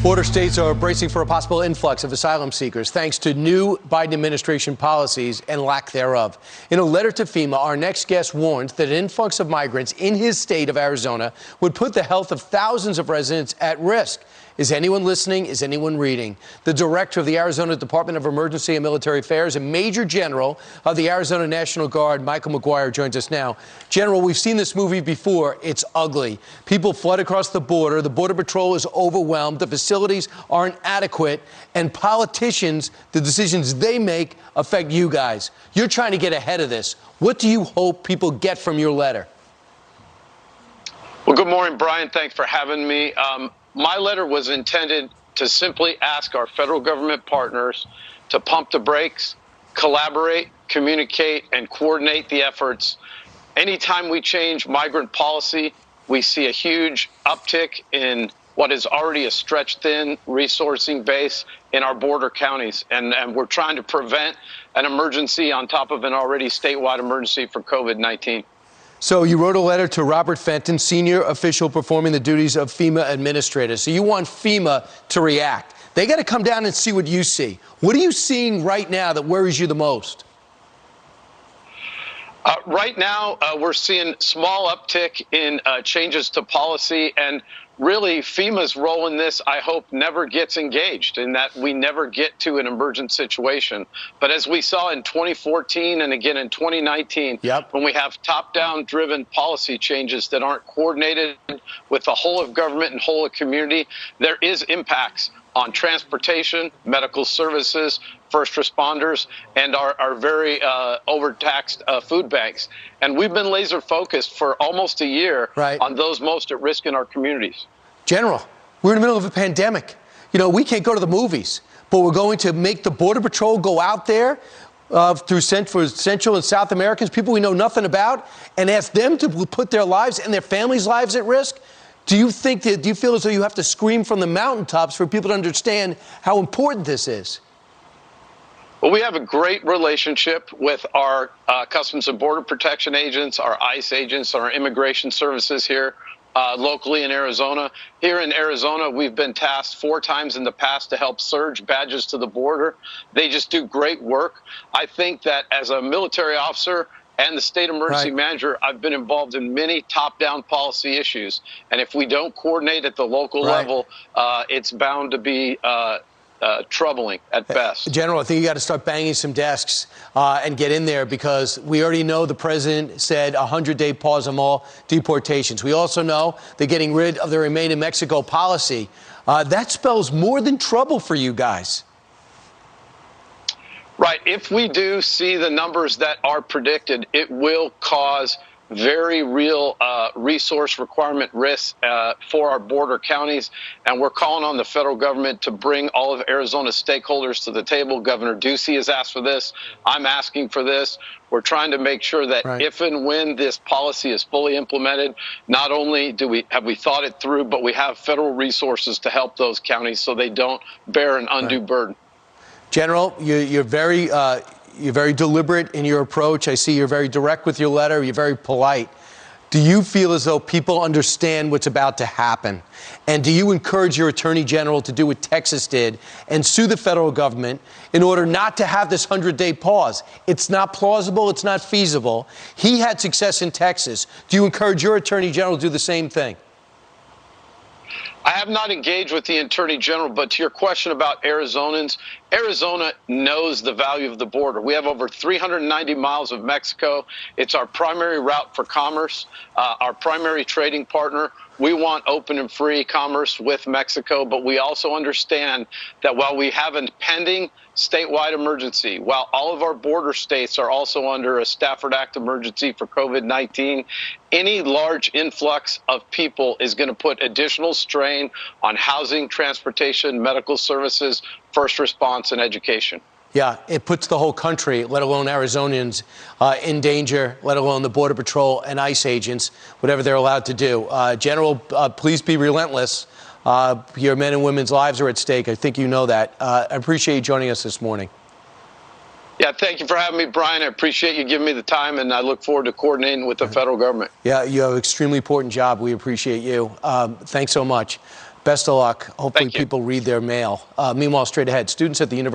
Border states are bracing for a possible influx of asylum seekers thanks to new Biden administration policies and lack thereof. In a letter to FEMA, our next guest warned that an influx of migrants in his state of Arizona would put the health of thousands of residents at risk. Is anyone listening? Is anyone reading? The director of the Arizona Department of Emergency and Military Affairs and Major General of the Arizona National Guard, Michael McGuire, joins us now. General, we've seen this movie before. It's ugly. People flood across the border. The Border Patrol is overwhelmed. The facilities aren't adequate. And politicians, the decisions they make affect you guys. You're trying to get ahead of this. What do you hope people get from your letter? Well, good morning, Brian. Thanks for having me. My letter was intended to simply ask our federal government partners to pump the brakes, collaborate, communicate, and coordinate the efforts. Anytime we change migrant policy, we see a huge uptick in what is already a stretched-thin resourcing base in our border counties. And we're trying to prevent an emergency on top of an already statewide emergency for COVID-19. So you wrote a letter to Robert Fenton, senior official performing the duties of FEMA administrator. So you want FEMA to react. They got to come down and see what you see. What are you seeing right now that worries you the most? Right now, we're seeing small uptick in changes to policy, and really FEMA's role in this, I hope, never gets engaged, in that we never get to an emergent situation. But as we saw in 2014 and again in 2019, when we have top-down driven policy changes that aren't coordinated with the whole of government and whole of community, there is impacts on transportation, medical services, first responders, and our very overtaxed food banks. And we've been laser focused for almost a year on those most at risk in our communities. General, we're in the middle of a pandemic. You know, we can't go to the movies, but we're going to make the Border Patrol go out there through Central and South Americans, people we know nothing about, and ask them to put their lives and their families' lives at risk. Do you feel as though you have to scream from the mountaintops for people to understand how important this is? Well, we have a great relationship with our Customs and Border Protection agents, our ICE agents, our immigration services here locally in Arizona. Here in Arizona, we've been tasked 4 times in the past to help surge badges to the border. They just do great work. I think that as a military officer and the state emergency manager, I've been involved in many top-down policy issues. And if we don't coordinate at the local level, it's bound to be troubling at best. General, I think you got to start banging some desks and get in there, because we already know the president said 100-day pause on all deportations. We also know they're getting rid of the Remain in Mexico policy. That spells more than trouble for you guys. Right. If we do see the numbers that are predicted, it will cause very real resource requirement risks for our border counties. And we're calling on the federal government to bring all of Arizona's stakeholders to the table. Governor Ducey has asked for this. I'm asking for this. We're trying to make sure that if and when this policy is fully implemented, not only have we thought it through, but we have federal resources to help those counties so they don't bear an undue burden. General, you're very deliberate in your approach. I see you're very direct with your letter. You're very polite. Do you feel as though people understand what's about to happen? And do you encourage your attorney general to do what Texas did and sue the federal government in order not to have this 100-day pause? It's not plausible. It's not feasible. He had success in Texas. Do you encourage your attorney general to do the same thing? I have not engaged with the Attorney General, but to your question about Arizonans, Arizona knows the value of the border. We have over 390 miles of Mexico. It's our primary route for commerce, our primary trading partner. We want open and free commerce with Mexico, but we also understand that while we have a pending statewide emergency, while all of our border states are also under a Stafford Act emergency for COVID-19, any large influx of people is going to put additional strain on housing, transportation, medical services, first response, and education. Yeah, it puts the whole country, let alone Arizonians, in danger, let alone the Border Patrol and ICE agents, whatever they're allowed to do. General, please be relentless. Your men and women's lives are at stake. I think you know that. I appreciate you joining us this morning. Yeah, thank you for having me, Brian. I appreciate you giving me the time, and I look forward to coordinating with the federal government. Yeah, you have an extremely important job. We appreciate you. Thanks so much. Best of luck. Hopefully Thank you. people read their mail. Meanwhile, straight ahead, students at the University